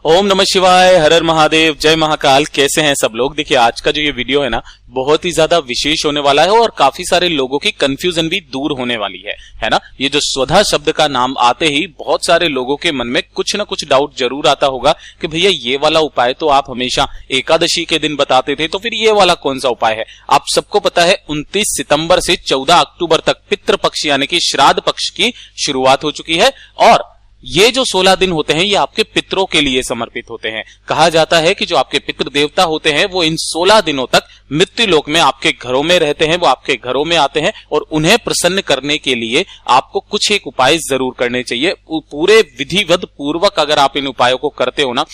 ओम नमः शिवाय, हर हर महादेव, जय महाकाल। कैसे हैं सब लोग। देखिए आज का जो ये वीडियो है ना बहुत ही ज्यादा विशेष होने वाला है और काफी सारे लोगों की कंफ्यूजन भी दूर होने वाली है ना। ये जो स्वधा शब्द का नाम आते ही बहुत सारे लोगों के मन में कुछ ना कुछ डाउट जरूर आता होगा कि भैया ये वाला उपाय तो आप हमेशा एकादशी के दिन बताते थे, तो फिर ये वाला कौन सा उपाय है। आप सबको पता है 29 सितंबर से 14 अक्टूबर तक पितृपक्ष यानी कि श्राद्ध पक्ष की शुरुआत हो चुकी है और ये जो 16 दिन होते हैं ये आपके पितरों के लिए समर्पित होते हैं। कहा जाता है कि जो आपके पितृ देवता होते हैं वो इन 16 दिनों तक मृत्यु लोक में आपके घरों में रहते हैं, वो आपके घरों में आते हैं और उन्हें प्रसन्न करने के लिए आपको कुछ एक उपाय जरूर करने चाहिए। पूरे विधिवत पूर्वक अगर आप इन उपायों को करते हो ना,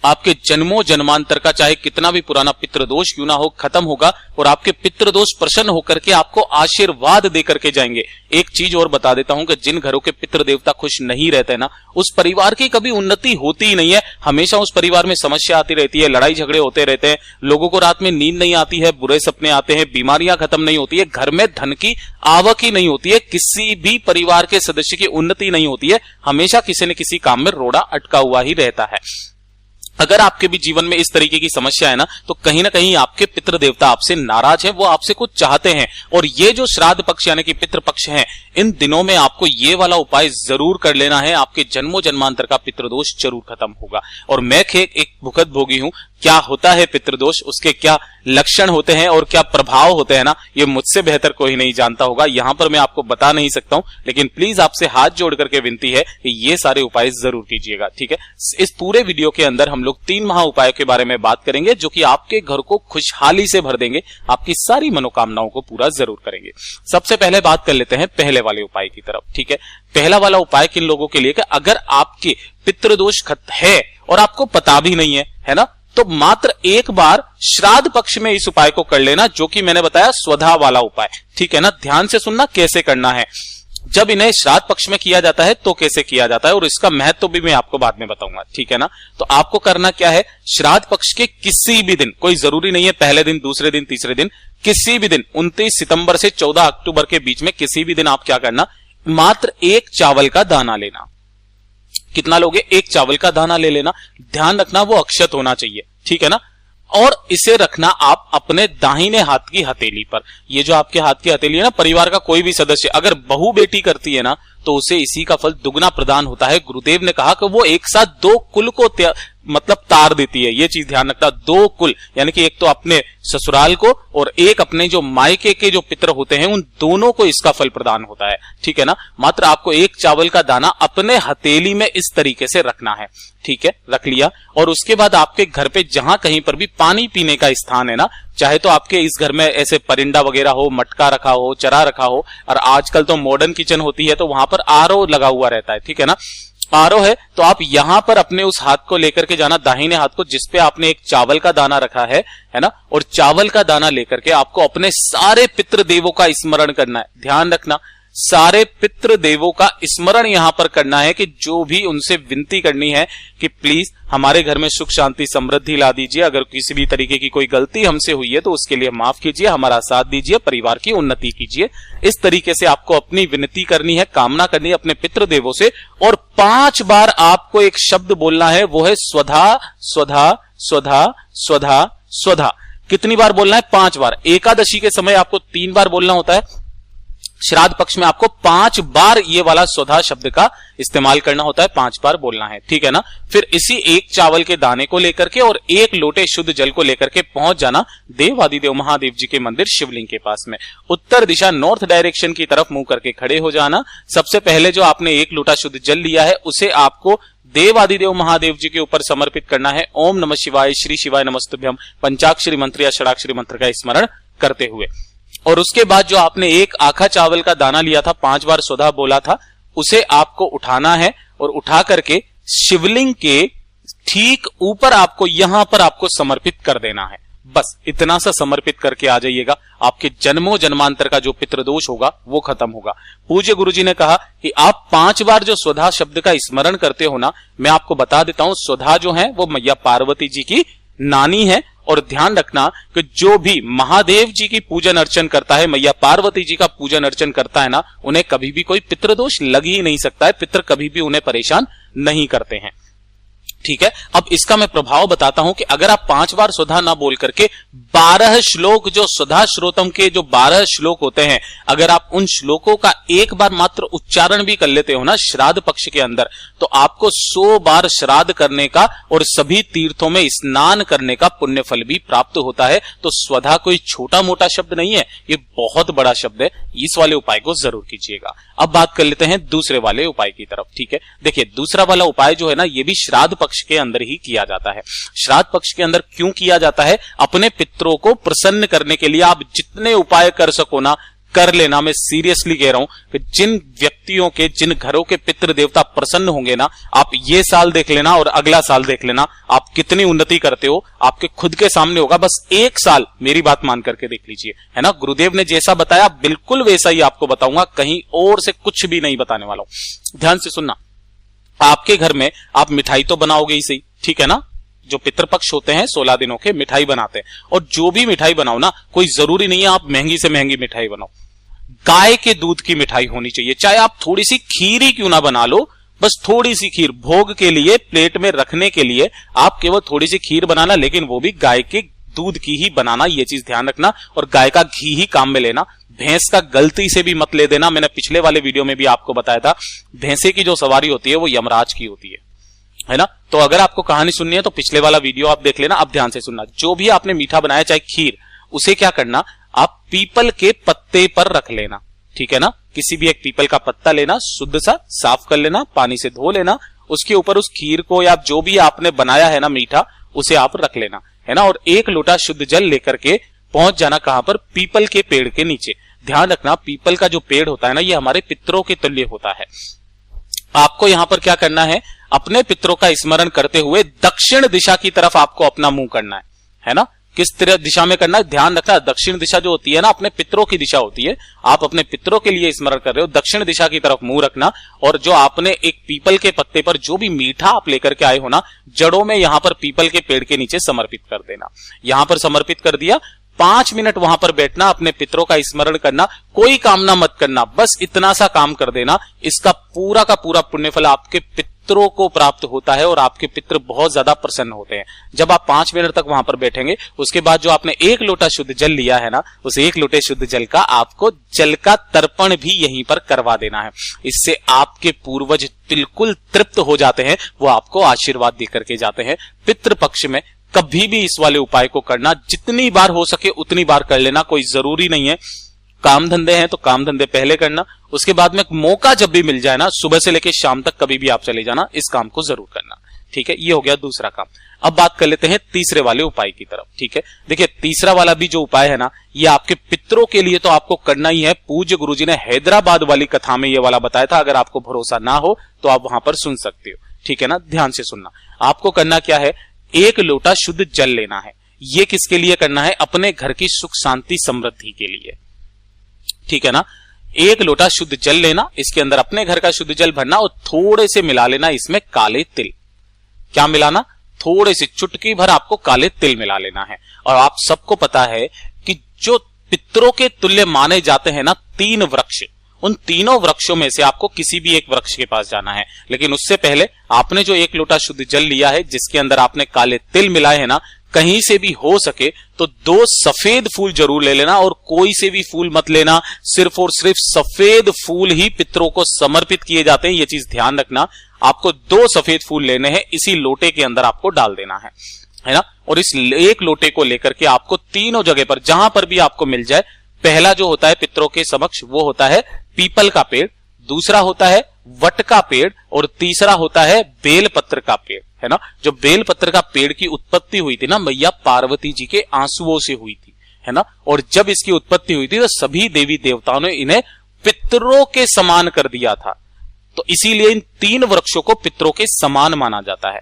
आपके जन्मों जन्मांतर का चाहे कितना भी पुराना पितृदोष क्यों ना हो खत्म होगा और आपके पितृदोष प्रसन्न होकर के आपको आशीर्वाद दे करके जाएंगे। एक चीज और बता देता हूं कि जिन घरों के पितृ देवता खुश नहीं रहते ना, उस परिवार की कभी उन्नति होती ही नहीं है। हमेशा उस परिवार में समस्या आती रहती है, लड़ाई झगड़े होते रहते हैं, लोगों को रात में नींद नहीं आती है, बुरे सपने आते हैं, बीमारियां खत्म नहीं होती है, घर में धन की आवक ही नहीं होती है, किसी भी परिवार के सदस्य की उन्नति नहीं होती है, हमेशा किसी न किसी काम में रोड़ा अटका हुआ ही रहता है। अगर आपके भी जीवन में इस तरीके की समस्या है ना, तो कहीं ना कहीं आपके पितृ देवता आपसे नाराज हैं, वो आपसे कुछ चाहते हैं। और ये जो श्राद्ध पक्ष यानी कि पितृ पक्ष है, इन दिनों में आपको ये वाला उपाय जरूर कर लेना है, आपके जन्मों जन्मांतर का पितृदोष जरूर खत्म होगा। और मैं एक भुगत भोगी हूं, क्या होता है पितृदोष, उसके क्या लक्षण होते हैं और क्या प्रभाव होते हैं ना, ये मुझसे बेहतर कोई नहीं जानता होगा। यहां पर मैं आपको बता नहीं सकता हूं, लेकिन प्लीज आपसे हाथ जोड़ करके विनती है कि ये सारे उपाय जरूर कीजिएगा, ठीक है। इस पूरे वीडियो के अंदर हम लोग 3 महा उपायों के बारे में बात करेंगे जो कि आपके घर को खुशहाली से भर देंगे, आपकी सारी मनोकामनाओं को पूरा जरूर करेंगे। सबसे पहले बात कर लेते हैं पहले वाले उपाय की तरफ, ठीक है। पहला वाला उपाय किन लोगों के लिए कि अगर आपके पितृदोष है और आपको पता भी नहीं है ना, तो मात्र एक बार श्राद्ध पक्ष में इस उपाय को कर लेना, जो कि मैंने बताया स्वधा वाला उपाय, ठीक है ना। ध्यान से सुनना कैसे करना है। जब इन्हें श्राद्ध पक्ष में किया जाता है तो कैसे किया जाता है और इसका महत्व भी मैं आपको बाद में बताऊंगा, ठीक है ना। तो आपको करना क्या है, श्राद्ध पक्ष के किसी भी दिन, कोई जरूरी नहीं है पहले दिन, दूसरे दिन, तीसरे दिन, किसी भी दिन 29 सितंबर से 14 अक्टूबर के बीच में किसी भी दिन आप क्या करना, मात्र एक चावल का दाना लेना। कितना लोगे, एक चावल का दाना ले लेना। ध्यान रखना वो अक्षत होना चाहिए, ठीक है ना। और इसे रखना आप अपने दाहिने हाथ की हथेली पर। ये जो आपके हाथ की हथेली है ना, परिवार का कोई भी सदस्य अगर बहू बेटी करती है ना, तो उसे इसी का फल दुगना प्रदान होता है। गुरुदेव ने कहा कि वो एक साथ 2 कुल को मतलब तार देती है। ये चीज ध्यान रखना, 2 कुल यानी कि एक तो अपने ससुराल को और एक अपने जो मायके के जो पितर होते हैं उन दोनों को इसका फल प्रदान होता है, ठीक है ना। मात्र आपको एक चावल का दाना अपने हथेली में इस तरीके से रखना है, ठीक है, रख लिया। और उसके बाद आपके घर पे जहां कहीं पर भी पानी पीने का स्थान है ना, चाहे तो आपके इस घर में ऐसे परिंदा वगैरह हो, मटका रखा हो, चरा रखा हो, और आजकल तो मॉडर्न किचन होती है तो वहां पर आरओ लगा हुआ रहता है, ठीक है ना। आरओ है तो आप यहां पर अपने उस हाथ को लेकर के जाना, दाहिने हाथ को, जिसपे आपने एक चावल का दाना रखा है ना, और चावल का दाना लेकर के आपको अपने सारे पितृ देवों का स्मरण करना है। ध्यान रखना, सारे पितृ देवों का स्मरण यहां पर करना है कि जो भी उनसे विनती करनी है कि प्लीज हमारे घर में सुख शांति समृद्धि ला दीजिए, अगर किसी भी तरीके की कोई गलती हमसे हुई है तो उसके लिए माफ कीजिए, हमारा साथ दीजिए, परिवार की उन्नति कीजिए। इस तरीके से आपको अपनी विनती करनी है, कामना करनी है अपने पितृ देवों से। और 5 बार आपको एक शब्द बोलना है, वो है स्वधा स्वधा स्वधा स्वधा स्वधा। कितनी बार बोलना है, 5 बार। एकादशी के समय आपको 3 बार बोलना होता है, श्राद्ध पक्ष में आपको 5 बार ये वाला स्वधा शब्द का इस्तेमाल करना होता है, 5 बार बोलना है, ठीक है ना। फिर इसी एक चावल के दाने को लेकर के और 1 लोटे शुद्ध जल को लेकर के पहुंच जाना देवादिदेव महादेव जी के मंदिर शिवलिंग के पास में। उत्तर दिशा नॉर्थ डायरेक्शन की तरफ मुंह करके खड़े हो जाना। सबसे पहले जो आपने 1 लोटा शुद्ध जल लिया है उसे आपको देवादिदेव महादेव जी के ऊपर समर्पित करना है। ओम नमः शिवाय, श्री शिवाय नमस्तुभ्यम पंचाक्षरी मंत्र या षडाक्षरी मंत्र का स्मरण करते हुए। और उसके बाद जो आपने 1 आखा चावल का दाना लिया था, 5 बार स्वधा बोला था, उसे आपको उठाना है और उठा करके शिवलिंग के ठीक ऊपर आपको यहां पर आपको समर्पित कर देना है। बस इतना सा समर्पित करके आ जाइएगा, आपके जन्मों जन्मांतर का जो पितृदोष होगा वो खत्म होगा। पूज्य गुरुजी ने कहा कि आप 5 बार जो स्वधा शब्द का स्मरण करते हो ना, मैं आपको बता देता हूं, स्वधा जो है वो मैया पार्वती जी की नानी है। और ध्यान रखना कि जो भी महादेव जी की पूजन अर्चन करता है, मैया पार्वती जी का पूजन अर्चन करता है ना, उन्हें कभी भी कोई पितृदोष लग ही नहीं सकता है, पितृ कभी भी उन्हें परेशान नहीं करते हैं। ठीक है। अब इसका मैं प्रभाव बताता हूं कि अगर आप 5 बार सुधा ना बोल करके 12 श्लोक, जो सुधा श्रोतम के जो 12 श्लोक होते हैं, अगर आप उन श्लोकों का एक बार मात्र उच्चारण भी कर लेते हो ना श्राद्ध पक्ष के अंदर, तो आपको 100 बार श्राद्ध करने का और सभी तीर्थों में स्नान करने का पुण्य फल भी प्राप्त होता है। तो स्वधा कोई छोटा मोटा शब्द नहीं है, ये बहुत बड़ा शब्द है। इस वाले उपाय को जरूर कीजिएगा। अब बात कर लेते हैं दूसरे वाले उपाय की तरफ। ठीक है, देखिए दूसरा वाला उपाय जो है ना, ये भी श्राद्ध पक्ष के अंदर ही किया जाता है। श्राद्ध पक्ष के अंदर क्यों किया जाता है? अपने पितरों को प्रसन्न करने के लिए आप जितने उपाय कर सको ना कर लेना। मैं सीरियसली कह रहा हूं कि जिन व्यक्तियों के, जिन घरों के पितृ देवता प्रसन्न होंगे ना, आप ये साल देख लेना और अगला साल देख लेना, आप कितनी उन्नति करते हो आपके खुद के सामने होगा। बस एक साल मेरी बात मान करके देख लीजिए, है ना। गुरुदेव ने जैसा बताया बिल्कुल वैसा ही आपको बताऊंगा, कहीं और से कुछ भी नहीं बताने वाला हूं। ध्यान से सुनना। आपके घर में आप मिठाई तो बनाओगे ही सही, ठीक है ना। जो पितृपक्ष होते हैं 16 दिनों के मिठाई बनाते हैं, और जो भी मिठाई बनाओ ना, कोई जरूरी नहीं है आप महंगी से महंगी मिठाई बनाओ। गाय के दूध की मिठाई होनी चाहिए, चाहे आप थोड़ी सी खीर ही क्यों ना बना लो, बस थोड़ी सी खीर भोग के लिए, प्लेट में रखने के लिए आप केवल थोड़ी सी खीर बनाना, लेकिन वो भी गाय के दूध की ही बनाना, ये चीज ध्यान रखना। और गाय का घी ही काम में लेना, भैंस का गलती से भी मत ले देना। मैंने पिछले वाले वीडियो में भी आपको बताया था, भैंसे की जो सवारी होती है वो यमराज की होती है ना। तो अगर आपको कहानी सुननी है तो पिछले वाला वीडियो आप देख लेना। अब ध्यान से सुनना, जो भी आपने मीठा बनाया चाहे खीर, उसे क्या करना, आप पीपल के पत्ते पर रख लेना, ठीक है ना। किसी भी एक पीपल का पत्ता लेना, शुद्ध सा साफ कर लेना, पानी से धो लेना, उसके ऊपर उस खीर को या जो भी आपने बनाया है ना मीठा, उसे आप रख लेना, है ना। और 1 लोटा शुद्ध जल लेकर के पहुंच जाना कहां पर, पीपल के पेड़ के नीचे। ध्यान रखना, पीपल का जो पेड़ होता है ना, ये हमारे पितरों के तुल्य होता है। आपको यहां पर क्या करना है, अपने पितरों का स्मरण करते हुए दक्षिण दिशा की तरफ आपको अपना मुंह करना है ना। किस तरह दिशा में करना है, ध्यान रखना। दक्षिण दिशा जो होती है ना, अपने पितरों की दिशा होती है। आप अपने पितरों के लिए स्मरण कर रहे हो, दक्षिण दिशा की तरफ मुंह रखना। और जो आपने एक पीपल के पत्ते पर जो भी मीठा आप लेकर के आए हो ना, जड़ों में यहां पर पीपल के पेड़ के नीचे समर्पित कर देना। यहां पर समर्पित कर दिया, 5 मिनट वहां पर बैठना, अपने पितरों का स्मरण करना, कोई कामना मत करना, बस इतना सा काम कर देना। इसका पूरा का पूरा पुण्यफल आपके पितरों को प्राप्त होता है और आपके पितर बहुत ज्यादा प्रसन्न होते हैं। जब आप 5 मिनट तक वहां पर बैठेंगे, उसके बाद जो आपने 1 लोटा शुद्ध जल लिया है ना, उस 1 लोटे शुद्ध जल का आपको जल का तर्पण भी यहीं पर करवा देना है। इससे आपके पूर्वज बिल्कुल तृप्त हो जाते हैं, वो आपको आशीर्वाद देकर के जाते हैं। पितृपक्ष में कभी भी इस वाले उपाय को करना, जितनी बार हो सके उतनी बार कर लेना, कोई जरूरी नहीं है। काम धंधे हैं तो काम धंधे पहले करना, उसके बाद में मौका जब भी मिल जाए ना, सुबह से लेकर शाम तक कभी भी आप चले जाना, इस काम को जरूर करना, ठीक है। ये हो गया दूसरा काम। अब बात कर लेते हैं तीसरे वाले उपाय की तरफ, ठीक है। देखिए तीसरा वाला भी जो उपाय है ना, ये आपके पितरों के लिए तो आपको करना ही है। पूज्य गुरुजी ने हैदराबाद वाली कथा में ये वाला बताया था, अगर आपको भरोसा ना हो तो आप वहां पर सुन सकते हो, ठीक है ना। ध्यान से सुनना, आपको करना क्या है, 1 लोटा शुद्ध जल लेना है। ये किसके लिए करना है, अपने घर की सुख शांति समृद्धि के लिए, ठीक है ना। 1 लोटा शुद्ध जल लेना, इसके अंदर अपने घर का शुद्ध जल भरना और थोड़े से मिला लेना इसमें काले तिल। क्या मिलाना, थोड़े से चुटकी भर आपको काले तिल मिला लेना है। और आप सबको पता है कि जो पितरों के तुल्य माने जाते हैं ना 3 वृक्ष, उन तीनों वृक्षों में से आपको किसी भी एक वृक्ष के पास जाना है। लेकिन उससे पहले आपने जो 1 लोटा शुद्ध जल लिया है, जिसके अंदर आपने काले तिल मिलाए हैं ना, कहीं से भी हो सके तो 2 सफेद फूल जरूर ले लेना। और कोई से भी फूल मत लेना, सिर्फ और सिर्फ सफेद फूल ही पितरों को समर्पित किए जाते हैं, ये चीज ध्यान रखना। आपको 2 सफेद फूल लेने हैं, इसी लोटे के अंदर आपको डाल देना है ना। और इस 1 लोटे को लेकर के आपको तीनों जगह पर, जहां पर भी आपको मिल जाए, पहला जो होता है पितरों के समक्ष वो होता है पीपल का पेड़, दूसरा होता है वट का पेड़, और तीसरा होता है बेलपत्र का पेड़, है ना। जो बेलपत्र का पेड़ की उत्पत्ति हुई थी ना, मैया पार्वती जी के आंसुओं से हुई थी, है ना। और जब इसकी उत्पत्ति हुई थी तो सभी देवी देवताओं ने इन्हें पितरों के समान कर दिया था। तो इसीलिए इन 3 वृक्षों को पितरों के समान माना जाता है।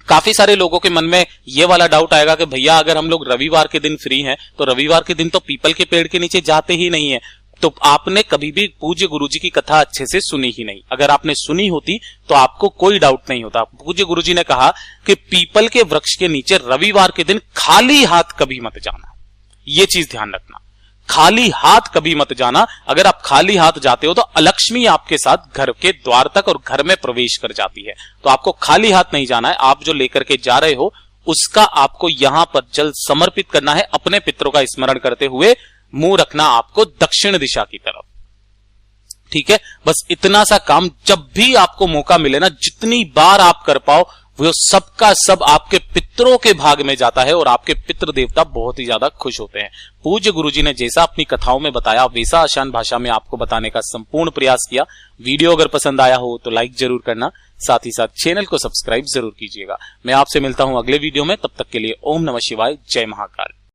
काफी सारे लोगों के मन में ये वाला डाउट आएगा कि भैया अगर हम लोग रविवार के दिन फ्री हैं तो रविवार के दिन तो पीपल के पेड़ के नीचे जाते ही नहीं है, तो आपने कभी भी पूज्य गुरुजी की कथा अच्छे से सुनी ही नहीं। अगर आपने सुनी होती तो आपको कोई डाउट नहीं होता। पूज्य गुरुजी ने कहा कि पीपल के वृक्ष के नीचे रविवार के दिन खाली हाथ कभी मत जाना, ये चीज ध्यान रखना। खाली हाथ कभी मत जाना। अगर आप खाली हाथ जाते हो तो अलक्ष्मी आपके साथ घर के द्वार तक और घर में प्रवेश कर जाती है। तो आपको खाली हाथ नहीं जाना है। आप जो लेकर के जा रहे हो उसका आपको यहां पर जल समर्पित करना है, अपने पितरों का स्मरण करते हुए मुंह रखना आपको दक्षिण दिशा की तरफ। ठीक है, बस इतना सा काम जब भी आपको मौका मिले ना, जितनी बार आप कर पाओ, वो सबका सब आपके पितरों के भाग में जाता है और आपके पितृ देवता बहुत ही ज्यादा खुश होते हैं। पूज्य गुरुजी ने जैसा अपनी कथाओं में बताया वैसा आसान भाषा में आपको बताने का संपूर्ण प्रयास किया। वीडियो अगर पसंद आया हो तो लाइक जरूर करना, साथ ही साथ चैनल को सब्सक्राइब जरूर कीजिएगा। मैं आपसे मिलता हूं अगले वीडियो में, तब तक के लिए ओम नमः शिवाय, जय महाकाल।